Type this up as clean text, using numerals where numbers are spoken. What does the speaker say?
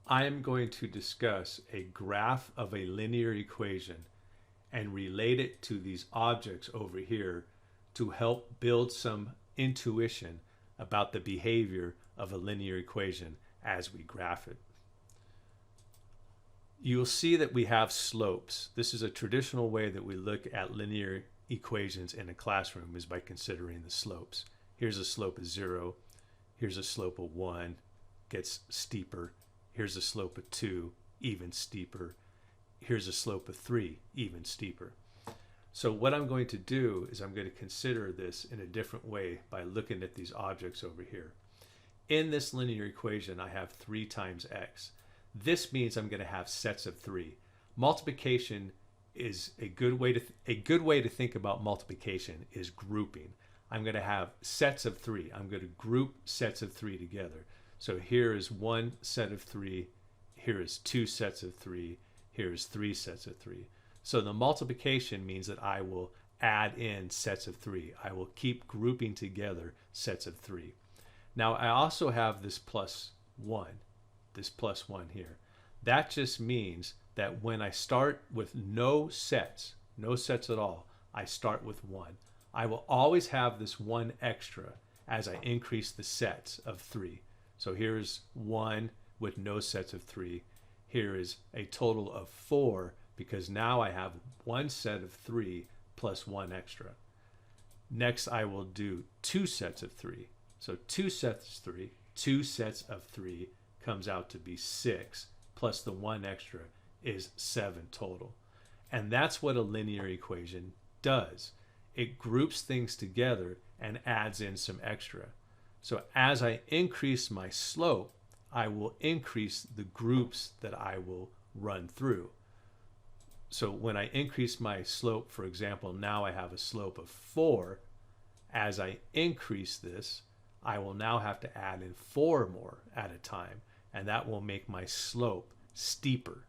I am going to discuss a graph of a linear equation and relate it to these objects over here to help build some intuition about the behavior of a linear equation as we graph it. You'll see that we have slopes. This is a traditional way that we look at linear equations in a classroom, is by considering the slopes. Here's a slope of 0. Here's a slope of 1, gets steeper. Here's a slope of 2, even steeper. Here's a slope of 3, even steeper. So what I'm going to do is I'm going to consider this in a different way by looking at these objects over here. In this linear equation, I have 3 times x. This means I'm going to have sets of 3. Multiplication is a good way to think about multiplication is grouping. I'm going to have sets of 3. I'm going to group sets of 3 together. So here is 1 set of 3, here is 2 sets of 3, here is 3 sets of 3. So the multiplication means that I will add in sets of 3. I will keep grouping together sets of 3. Now I also have this plus 1 here. That just means that when I start with no sets at all, I start with 1. I will always have this 1 extra as I increase the sets of 3. So here's 1 with no sets of 3. Here is a total of 4 because now I have 1 set of 3 plus 1 extra. Next, I will do 2 sets of 3. So 2 sets of 3 comes out to be 6, plus the 1 extra is 7 total. And that's what a linear equation does. It groups things together and adds in some extra. So as I increase my slope, I will increase the groups that I will run through. So when I increase my slope, for example, now I have a slope of 4. As I increase this, I will now have to add in 4 more at a time, and that will make my slope steeper.